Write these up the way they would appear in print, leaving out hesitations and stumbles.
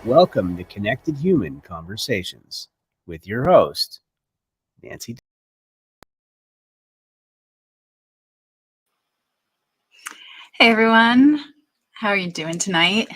Welcome to Connected Human Conversations with your host, Nancy. Hey everyone, how are you doing tonight?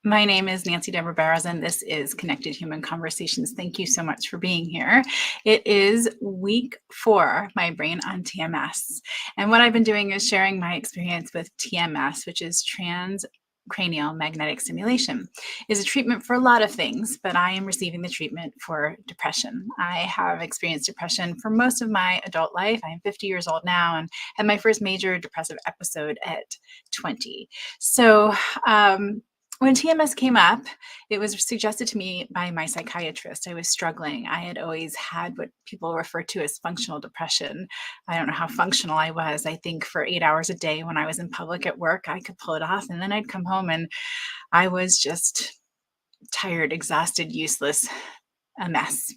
My name is Nancy Deborah Barrows, and this is Connected Human Conversations. Thank you so much for being here. It is week 4, my brain on TMS. And what I've been doing is sharing my experience with TMS, which is Transcranial magnetic stimulation. Is a treatment for a lot of things, but I am receiving the treatment for depression. I have experienced depression for most of my adult life. I'm 50 years old now and had my first major depressive episode at 20. So, when TMS came up, it was suggested to me by my psychiatrist. I was struggling. I had always had what people refer to as functional depression. I don't know how functional I was. I think for 8 hours a day when I was in public at work, I could pull it off. And then I'd come home and I was just tired, exhausted, useless, a mess.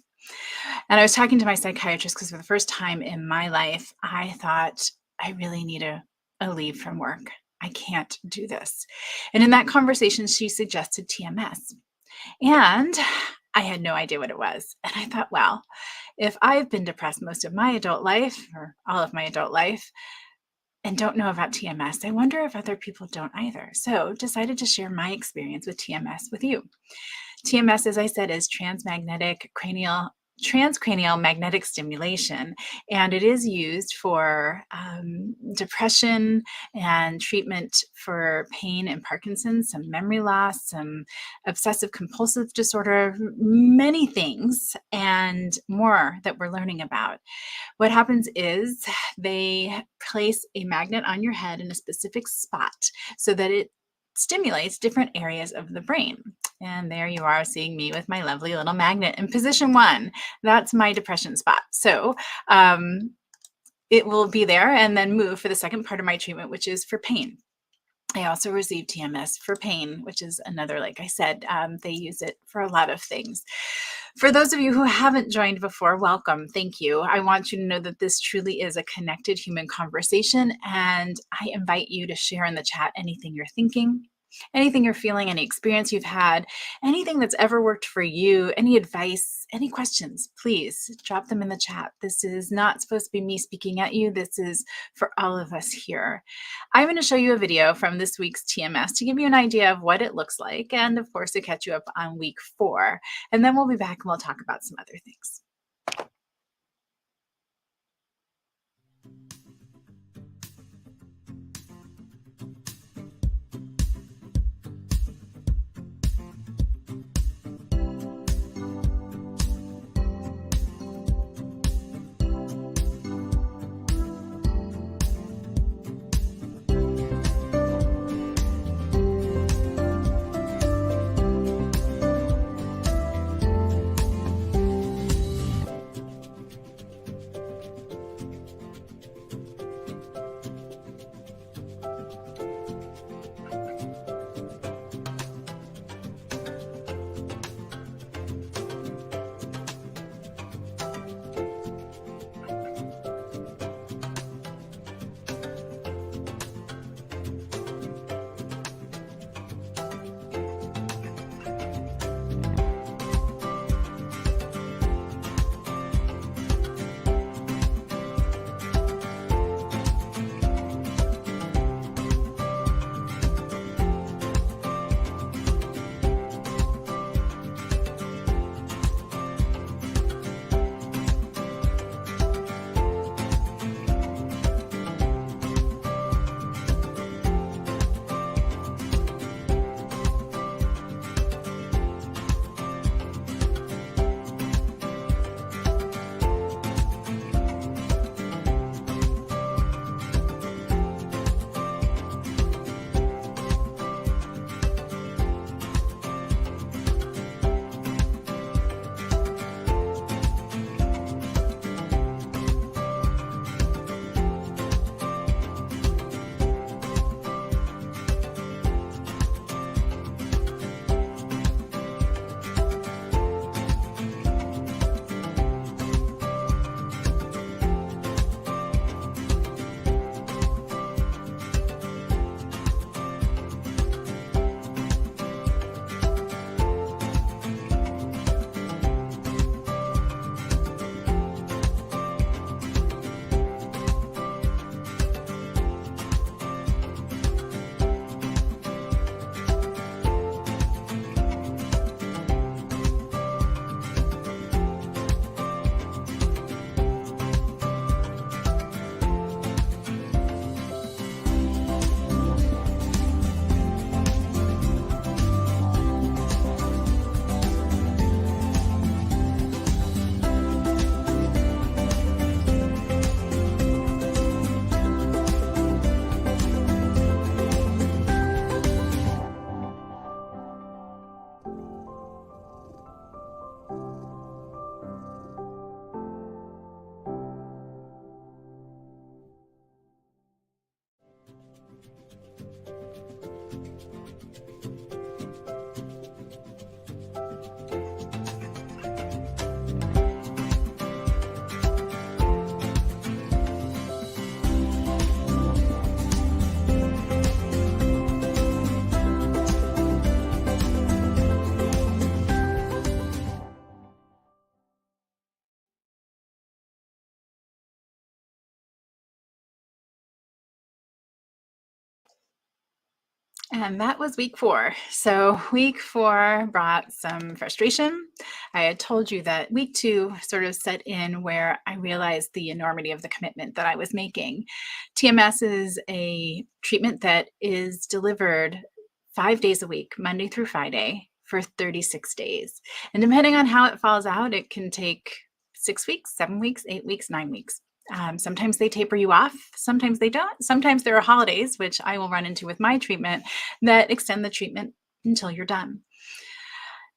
And I was talking to my psychiatrist because for the first time in my life, I thought I really need a leave from work. I can't do this. And in that conversation, she suggested TMS. And I had no idea what it was. And I thought, well, if I've been depressed most of my adult life or all of my adult life and don't know about TMS, I wonder if other people don't either. So decided to share my experience with TMS with you. TMS, as I said, is transcranial magnetic stimulation, and it is used for depression and treatment for pain and Parkinson's, some memory loss, some obsessive compulsive disorder, many things and more that we're learning about. What happens is they place a magnet on your head in a specific spot so that it stimulates different areas of the brain. And there you are seeing me with my lovely little magnet in position 1. That's my depression spot. So it will be there and then move for the second part of my treatment, which is for pain. I also receive TMS for pain, which is another, like I said, they use it for a lot of things. For those of you who haven't joined before, welcome. Thank you. I want you to know that this truly is a connected human conversation, and I invite you to share in the chat anything you're thinking, anything you're feeling, any experience you've had, anything that's ever worked for you, any advice, any questions, please drop them in the chat. This is not supposed to be me speaking at you. This is for all of us here. I'm going to show you a video from this week's TMS to give you an idea of what it looks like, and of course to catch you up on week 4. And then we'll be back and we'll talk about some other things. And that was week 4. So week 4 brought some frustration. I had told you that week 2 sort of set in where I realized the enormity of the commitment that I was making. TMS is a treatment that is delivered 5 days a week, Monday through Friday, for 36 days. And depending on how it falls out, it can take 6 weeks, 7 weeks, 8 weeks, 9 weeks. Sometimes they taper you off, sometimes they don't. Sometimes there are holidays, which I will run into with my treatment, that extend the treatment until you're done.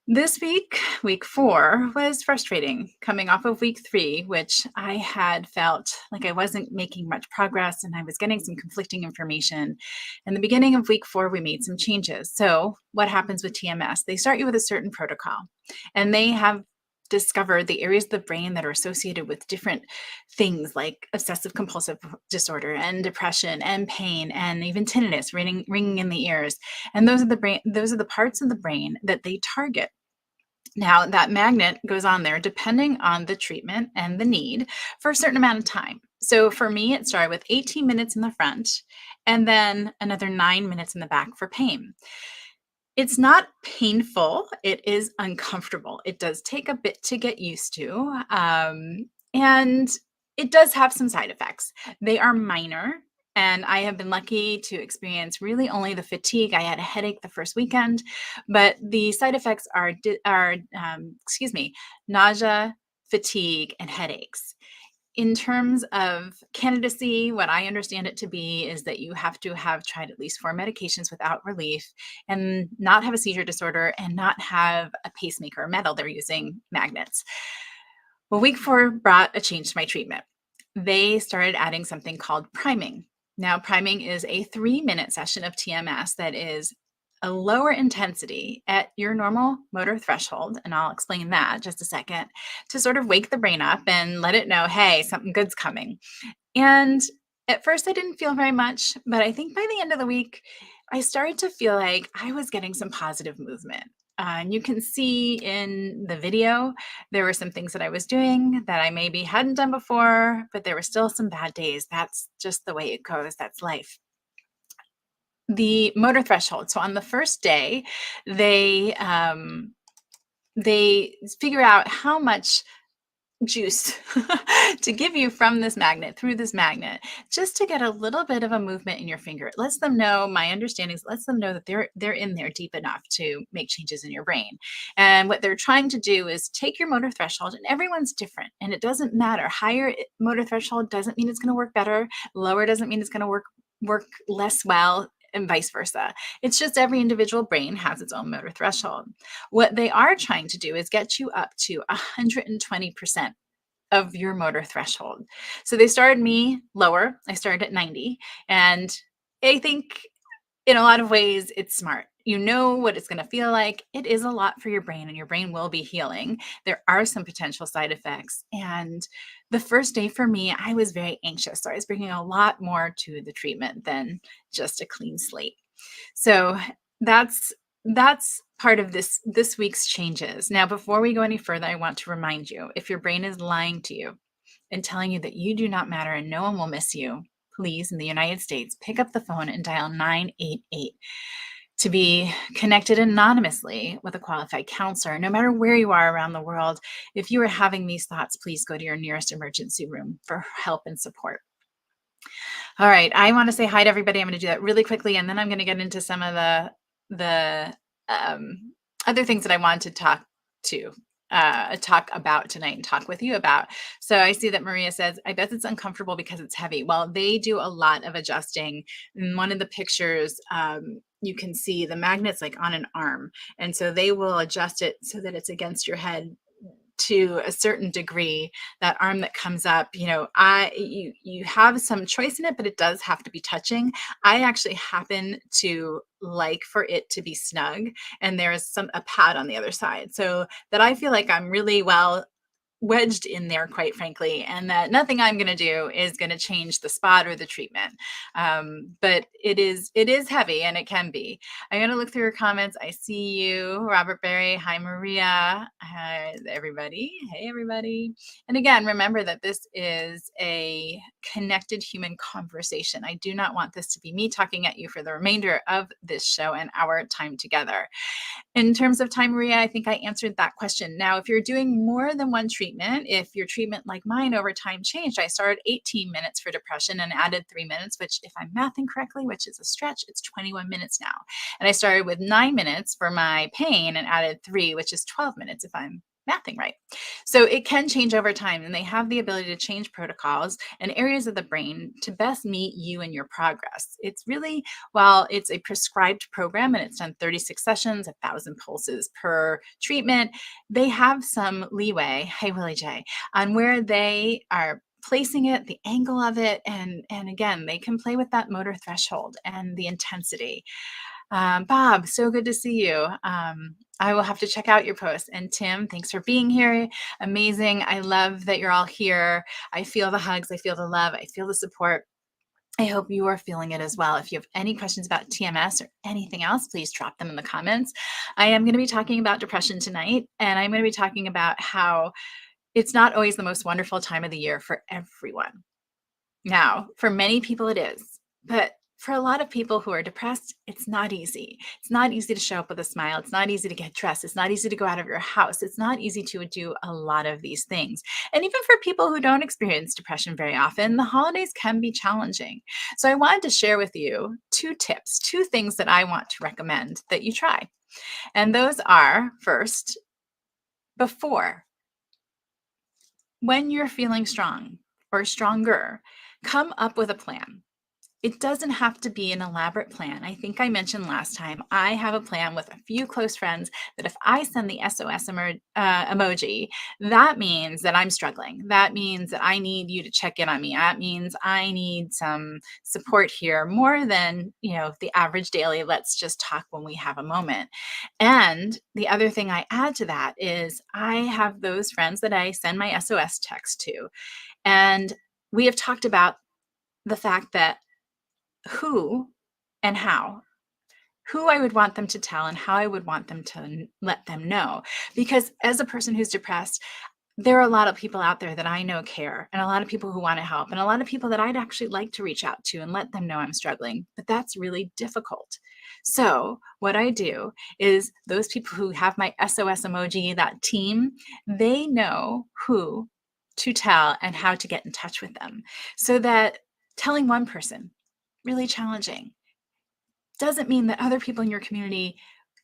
This week 4, was frustrating, coming off of week 3, which I had felt like I wasn't making much progress and I was getting some conflicting information. In the beginning of week 4, we made some changes. So what happens with TMS? They start you with a certain protocol, and they have discovered the areas of the brain that are associated with different things like obsessive compulsive disorder and depression and pain and even tinnitus, ringing in the ears. And those are the parts of the brain that they target. Now, that magnet goes on there depending on the treatment and the need for a certain amount of time. So for me, it started with 18 minutes in the front and then another 9 minutes in the back for pain. It's not painful. It is uncomfortable. It does take a bit to get used to. And it does have some side effects. They are minor. And I have been lucky to experience really only the fatigue. I had a headache the first weekend, but the side effects are nausea, fatigue, and headaches. In terms of candidacy, what I understand it to be is that you have to have tried at least 4 medications without relief and not have a seizure disorder and not have a pacemaker or metal. They're using magnets. Well, week 4 brought a change to my treatment. They started adding something called priming. Now, priming is a 3-minute session of TMS that is a lower intensity at your normal motor threshold, and I'll explain that just a second, to sort of wake the brain up and let it know, hey, something good's coming. And at first I didn't feel very much, but I think by the end of the week, I started to feel like I was getting some positive movement. And you can see in the video, there were some things that I was doing that I maybe hadn't done before, but there were still some bad days. That's just the way it goes. That's life. The motor threshold. So on the first day, they figure out how much juice to give you from this magnet, through this magnet, just to get a little bit of a movement in your finger. It lets them know, my understanding lets them know that they're in there deep enough to make changes in your brain. And what they're trying to do is take your motor threshold, and everyone's different, and it doesn't matter. Higher motor threshold doesn't mean it's going to work better. Lower doesn't mean it's going to work less well, and vice versa. It's just every individual brain has its own motor threshold. What they are trying to do is get you up to 120% of your motor threshold. So they started me lower. I started at 90. And I think in a lot of ways, it's smart. You know what it's going to feel like. It is a lot for your brain, and your brain will be healing. There are some potential side effects. And the first day for me, I was very anxious. So I was bringing a lot more to the treatment than just a clean slate. So that's part of this week's changes. Now, before we go any further, I want to remind you, if your brain is lying to you and telling you that you do not matter and no one will miss you, please, in the United States, pick up the phone and dial 988 to be connected anonymously with a qualified counselor. No matter where you are around the world, if you are having these thoughts, please go to your nearest emergency room for help and support. All right, I want to say hi to everybody. I'm going to do that really quickly, and then I'm going to get into some of the other things that I wanted to talk about tonight and talk with you about. So I see that Maria says, I bet it's uncomfortable because it's heavy. Well, they do a lot of adjusting. In one of the pictures, you can see the magnet's like on an arm. And so they will adjust it so that it's against your head to a certain degree. That arm that comes up, you have some choice in it, but it does have to be touching. I actually happen to like for it to be snug, and there is a pad on the other side, so that I feel like I'm really well wedged in there, quite frankly, and that nothing I'm going to do is going to change the spot or the treatment. But it is heavy, and it can be. I'm going to look through your comments. I see you, Robert Berry. Hi, Maria. Hi, everybody. Hey, everybody. And again, remember that this is a connected human conversation. I do not want this to be me talking at you for the remainder of this show and our time together. In terms of time, Maria, I think I answered that question. Now, if you're doing more than one treatment, if your treatment like mine over time changed, I started 18 minutes for depression and added 3 minutes, which if I'm mathing correctly, which is a stretch, it's 21 minutes now. And I started with 9 minutes for my pain and added 3, which is 12 minutes if I'm mathing right. So it can change over time, and they have the ability to change protocols and areas of the brain to best meet you and your progress. It's really, while it's a prescribed program and it's done 36 sessions, 1,000 pulses per treatment, they have some leeway, hey, Willie J, on where they are placing it, the angle of it, and again, they can play with that motor threshold and the intensity. Bob, so good to see you. I will have to check out your post. And Tim, thanks for being here. Amazing. I love that you're all here. I feel the hugs. I feel the love. I feel the support. I hope you are feeling it as well. If you have any questions about TMS or anything else, please drop them in the comments. I am going to be talking about depression tonight, and I'm going to be talking about how it's not always the most wonderful time of the year for everyone. Now, for many people it is, but for a lot of people who are depressed, it's not easy. It's not easy to show up with a smile. It's not easy to get dressed. It's not easy to go out of your house. It's not easy to do a lot of these things. And even for people who don't experience depression very often, the holidays can be challenging. So I wanted to share with you 2 tips, 2 things that I want to recommend that you try. And those are, first, before, when you're feeling strong or stronger, come up with a plan. It doesn't have to be an elaborate plan. I think I mentioned last time, I have a plan with a few close friends that if I send the SOS emoji, that means that I'm struggling. That means that I need you to check in on me. That means I need some support here more than, the average daily, let's just talk when we have a moment. And the other thing I add to that is I have those friends that I send my SOS text to. And we have talked about the fact that who and how, who I would want them to tell and how I would want them to let them know. Because as a person who's depressed, there are a lot of people out there that I know care, and a lot of people who want to help, and a lot of people that I'd actually like to reach out to and let them know I'm struggling, but that's really difficult. So what I do is those people who have my SOS emoji, that team, they know who to tell and how to get in touch with them, so that telling one person, really challenging, doesn't mean that other people in your community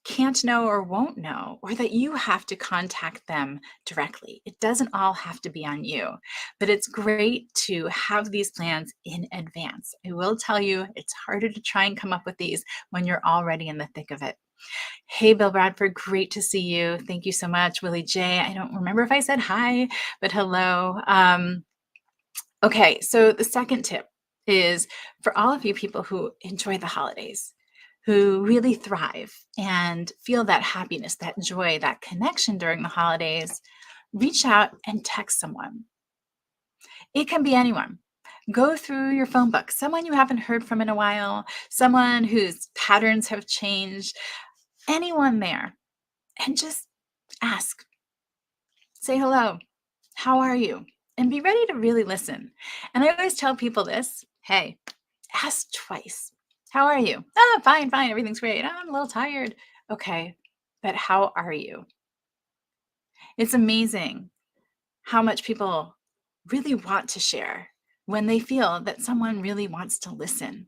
can't know or won't know, or that you have to contact them directly. It doesn't all have to be on you, but it's great to have these plans in advance. I will tell you, it's harder to try and come up with these when you're already in the thick of it. Hey, Bill Bradford, great to see you. Thank you so much. Willie J, I don't remember if I said hi, but hello. Okay, so the second tip is for all of you people who enjoy the holidays, who really thrive and feel that happiness, that joy, that connection during the holidays, reach out and text someone. It can be anyone. Go through your phone book, someone you haven't heard from in a while, someone whose patterns have changed, anyone there, and just ask. Say hello. How are you? And be ready to really listen. And I always tell people this, hey, ask twice. How are you? Oh, fine, everything's great. Oh, I'm a little tired. Okay, but how are you? It's amazing how much people really want to share when they feel that someone really wants to listen.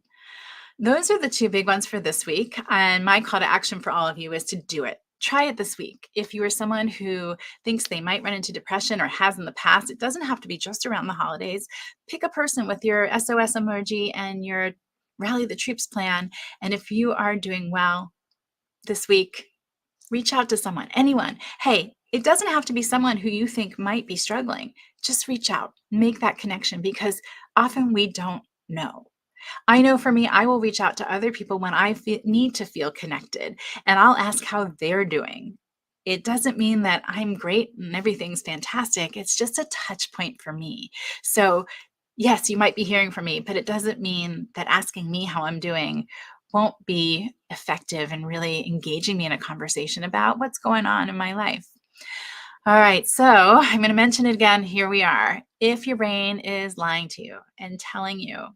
Those are the 2 big ones for this week. And my call to action for all of you is to do it. Try it this week. If you are someone who thinks they might run into depression or has in the past, it doesn't have to be just around the holidays. Pick a person with your SOS emoji and your Rally the Troops plan. And if you are doing well this week, reach out to someone, anyone. Hey, it doesn't have to be someone who you think might be struggling. Just reach out, make that connection, because often we don't know. I know for me, I will reach out to other people when I need to feel connected, and I'll ask how they're doing. It doesn't mean that I'm great and everything's fantastic. It's just a touch point for me. So yes, you might be hearing from me, but it doesn't mean that asking me how I'm doing won't be effective in really engaging me in a conversation about what's going on in my life. All right, so I'm going to mention it again. Here we are. If your brain is lying to you and telling you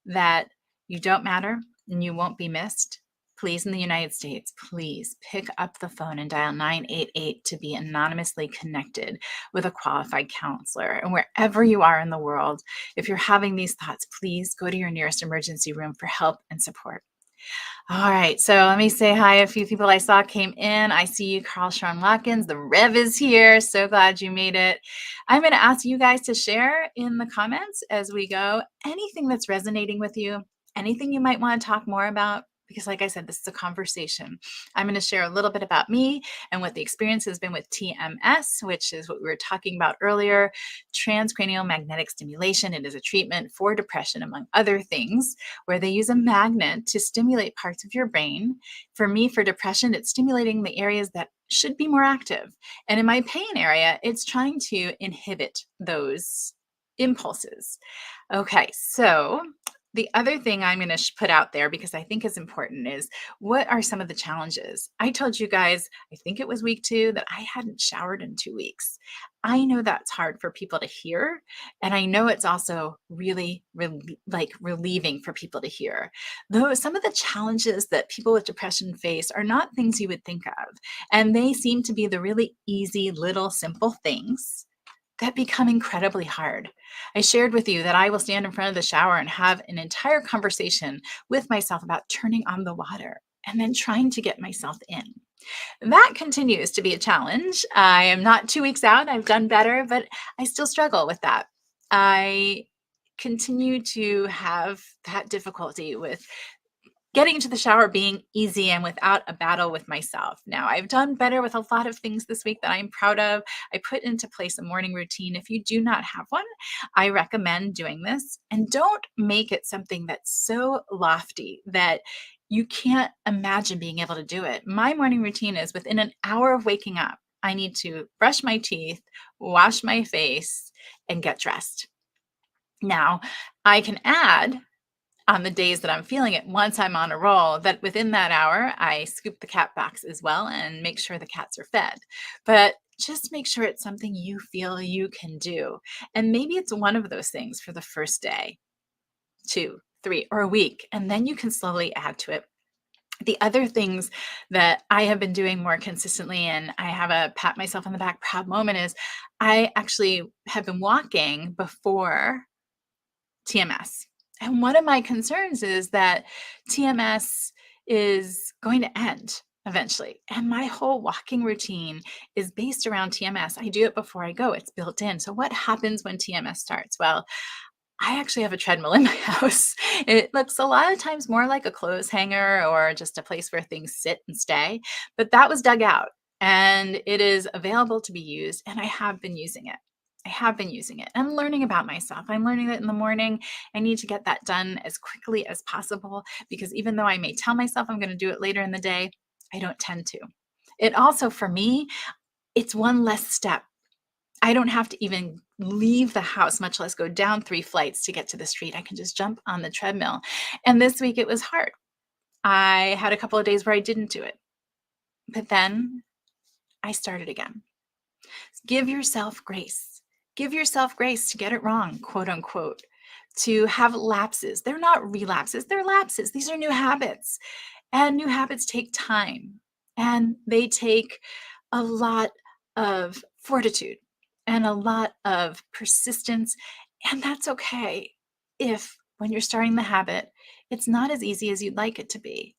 that you don't matter and you won't be missed, please, in the United States, please pick up the phone and dial 988 to be anonymously connected with a qualified counselor. And wherever you are in the world, if you're having these thoughts, please go to your nearest emergency room for help and support. All right, so let me say hi. A few people I saw came in. I see you, Carl Sean Watkins. The Rev is here. So glad you made it. I'm going to ask you guys to share in the comments as we go anything that's resonating with you, anything you might want to talk more about. Because like I said, this is a conversation. I'm going to share a little bit about me and what the experience has been with TMS, which is what we were talking about earlier, transcranial magnetic stimulation. It is a treatment for depression, among other things, where they use a magnet to stimulate parts of your brain. For me, for depression, it's stimulating the areas that should be more active. And in my pain area, it's trying to inhibit those impulses. Okay, so the other thing I'm going to put out there, because I think is important, is what are some of the challenges? I told you guys, I think it was week 2, that I hadn't showered in 2 weeks. I know that's hard for people to hear. And I know it's also really relieving for people to hear. Though some of the challenges that people with depression face are not things you would think of. And they seem to be the really easy, little, simple things that become incredibly hard. I shared with you that I will stand in front of the shower and have an entire conversation with myself about turning on the water and then trying to get myself in. That continues to be a challenge. I am not 2 weeks out. I've done better, but I still struggle with that. I continue to have that difficulty with getting into the shower being easy and without a battle with myself. Now, I've done better with a lot of things this week that I'm proud of. I put into place a morning routine. If you do not have one, I recommend doing this. And don't make it something that's so lofty that you can't imagine being able to do it. My morning routine is within an hour of waking up, I need to brush my teeth, wash my face, and get dressed. Now, I can add on the days that I'm feeling it, once I'm on a roll, that within that hour, I scoop the cat box as well and make sure the cats are fed. But just make sure it's something you feel you can do. And maybe it's one of those things for the first day, 2, 3, or a week, and then you can slowly add to it. The other things that I have been doing more consistently, and I have a pat myself on the back proud moment, is I actually have been walking before TMS. And one of my concerns is that TMS is going to end eventually. And my whole walking routine is based around TMS. I do it before I go, it's built in. So, what happens when TMS starts? Well, I actually have a treadmill in my house. It looks a lot of times more like a clothes hanger or just a place where things sit and stay. But that was dug out and it is available to be used. And I have been using it. I'm learning about myself. I'm learning that in the morning, I need to get that done as quickly as possible because even though I may tell myself I'm going to do it later in the day, I don't tend to. It also, for me, it's one less step. I don't have to even leave the house, much less go down 3 flights to get to the street. I can just jump on the treadmill. And this week it was hard. I had a couple of days where I didn't do it. But then I started again. Give yourself grace. Give yourself grace to get it wrong, quote unquote, to have lapses. They're not relapses, they're lapses. These are new habits. And new habits take time. And they take a lot of fortitude and a lot of persistence. And that's okay if, when you're starting the habit, it's not as easy as you'd like it to be.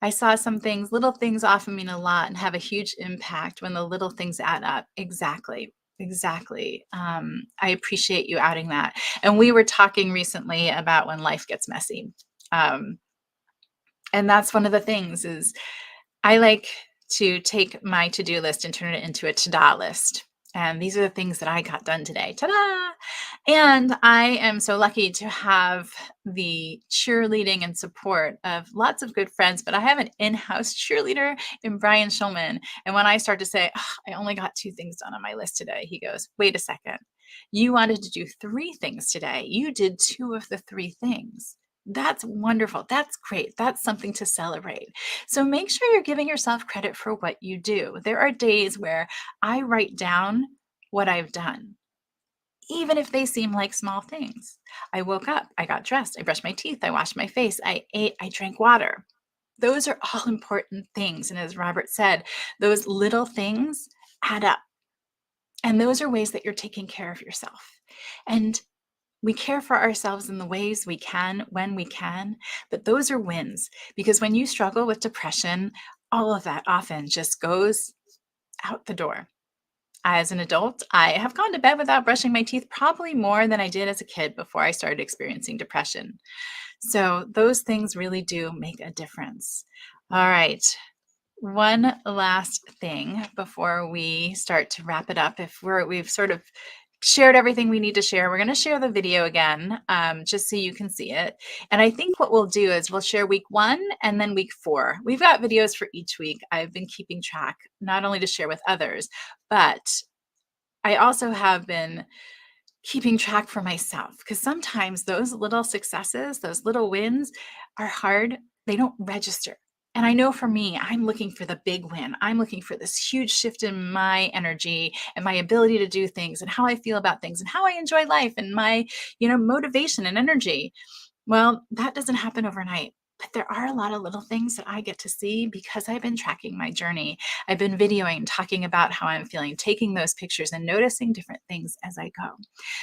I saw some things, little things often mean a lot and have a huge impact when the little things add up. Exactly. I appreciate you adding that. And we were talking recently about when life gets messy. And that's one of the things is I like to take my to-do list and turn it into a to-da list. And these are the things that I got done today. Ta-da! And I am so lucky to have the cheerleading and support of lots of good friends, but I have an in-house cheerleader in Brian Schulman. And when I start to say, oh, I only got 2 things done on my list today, he goes, wait a second. You wanted to do 3 things today. You did 2 of the 3 things. That's wonderful. That's great. That's something to celebrate. So make sure you're giving yourself credit for what you do. There are days where I write down what I've done, even if they seem like small things. I woke up, I got dressed, I brushed my teeth, I washed my face, I ate, I drank water. Those are all important things. And as Robert said, those little things add up. And those are ways that you're taking care of yourself. And we care for ourselves in the ways we can, when we can, but those are wins. Because when you struggle with depression, all of that often just goes out the door. As an adult, I have gone to bed without brushing my teeth probably more than I did as a kid before I started experiencing depression. So those things really do make a difference. All right. One last thing before we start to wrap it up. If we've sort of shared everything we need to share, we're going to share the video again, just so you can see it. And I think what we'll do is we'll share week 1 and then week 4. We've got videos for each week. I've been keeping track, not only to share with others, but I also have been keeping track for myself, because sometimes those little successes, those little wins are hard. They don't register. And I know for me, I'm looking for the big win. I'm looking for this huge shift in my energy and my ability to do things and how I feel about things and how I enjoy life and my, motivation and energy. Well, that doesn't happen overnight. But there are a lot of little things that I get to see because I've been tracking my journey. I've been videoing, talking about how I'm feeling, taking those pictures and noticing different things as I go.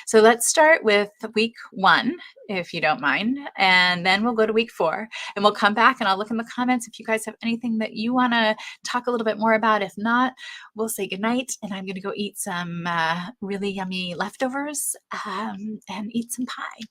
So let's start with week 1, if you don't mind, and then we'll go to week 4 and we'll come back and I'll look in the comments if you guys have anything that you want to talk a little bit more about. If not, we'll say goodnight and I'm going to go eat some really yummy leftovers and eat some pie.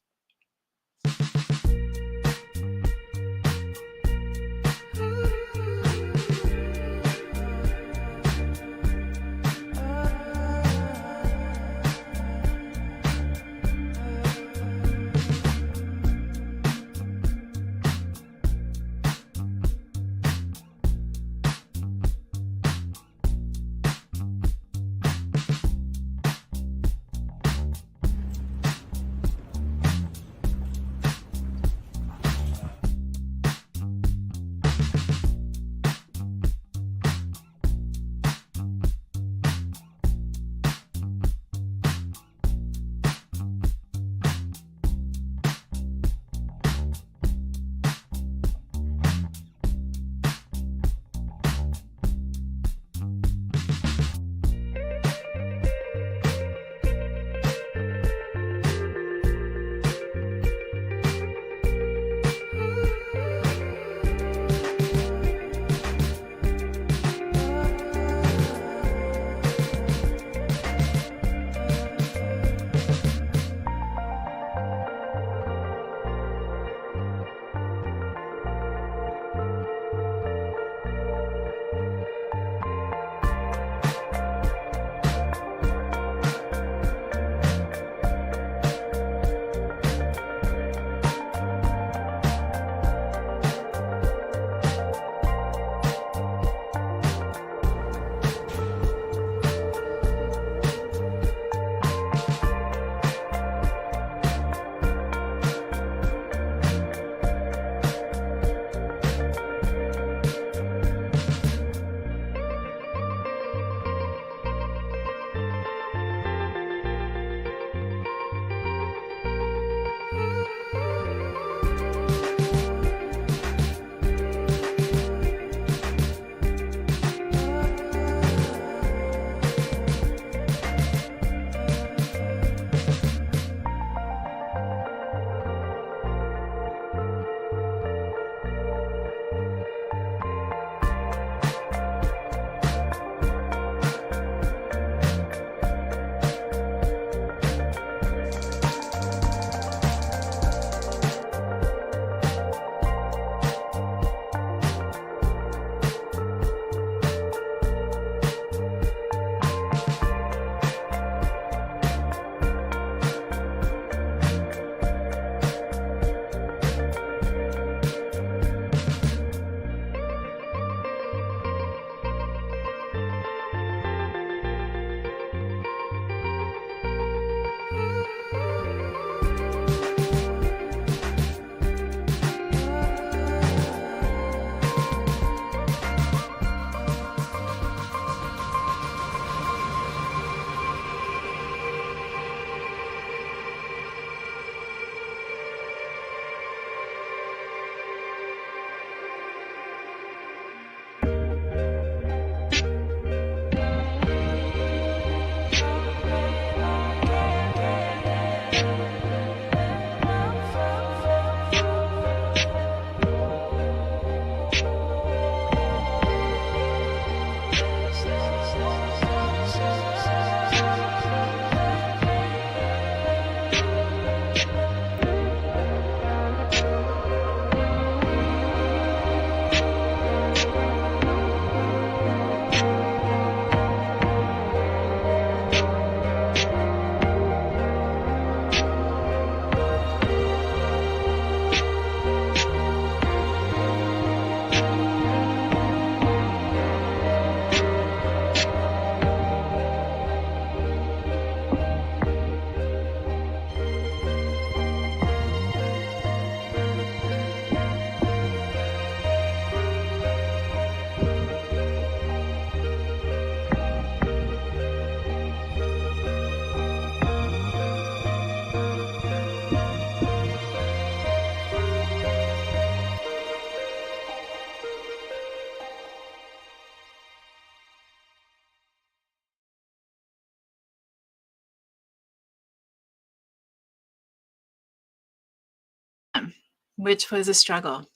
which was a struggle.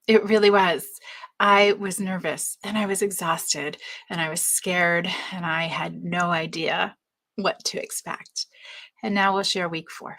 It really was. I was nervous and I was exhausted and I was scared and I had no idea what to expect. And now we'll share week 4.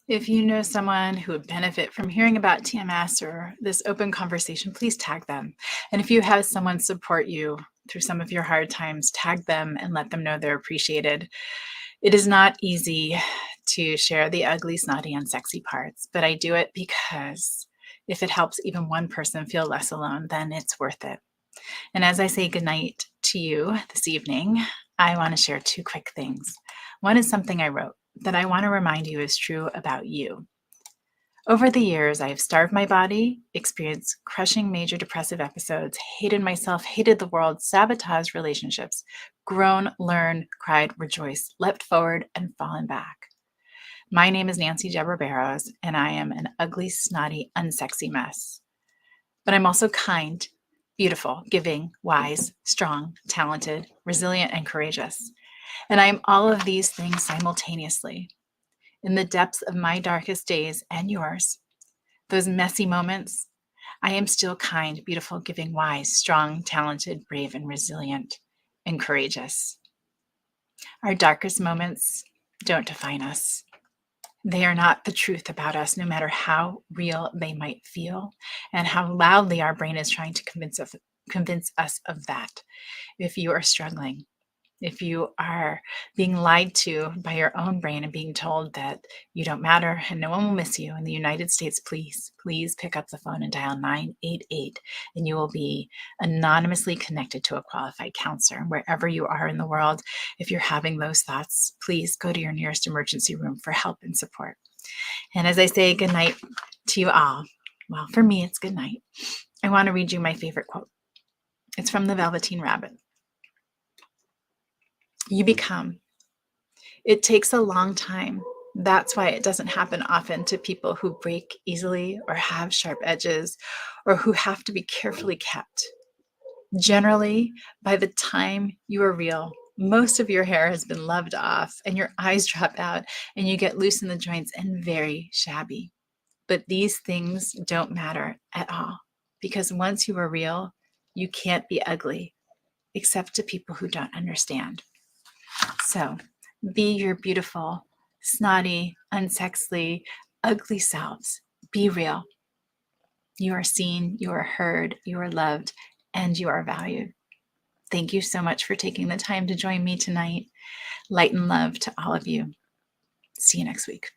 If you know someone who would benefit from hearing about TMS or this open conversation, please tag them. And if you have someone support you through some of your hard times, tag them and let them know they're appreciated. It is not easy to share the ugly, snotty, unsexy parts, but I do it because if it helps even one person feel less alone, then it's worth it. And as I say goodnight to you this evening, I want to share 2 quick things. One is something I wrote that I want to remind you is true about you. Over the years, I have starved my body, experienced crushing major depressive episodes, hated myself, hated the world, sabotaged relationships, grown, learned, cried, rejoiced, leapt forward, and fallen back. My name is Nancy Deborah Barrows, and I am an ugly, snotty, unsexy mess. But I'm also kind, beautiful, giving, wise, strong, talented, resilient, and courageous. And I am all of these things simultaneously. In the depths of my darkest days and yours, those messy moments, I am still kind, beautiful, giving, wise, strong, talented, brave, and resilient. and courageous. Our darkest moments don't define us. They are not the truth about us, no matter how real they might feel and how loudly our brain is trying to convince us of that. If you are struggling, if you are being lied to by your own brain and being told that you don't matter and no one will miss you in the United States, please pick up the phone and dial 988 and you will be anonymously connected to a qualified counselor. And wherever you are in the world, if you're having those thoughts, please go to your nearest emergency room for help and support. And as I say good night to you all, well, for me, it's good night. I want to read you my favorite quote. It's from the Velveteen Rabbit. You become. It takes a long time. That's why it doesn't happen often to people who break easily or have sharp edges or who have to be carefully kept. Generally, by the time you are real, most of your hair has been loved off and your eyes drop out and you get loose in the joints and very shabby. But these things don't matter at all because once you are real, you can't be ugly except to people who don't understand. So be your beautiful, snotty, unsexy, ugly selves. Be real. You are seen, you are heard, you are loved, and you are valued. Thank you so much for taking the time to join me tonight. Light and love to all of you. See you next week.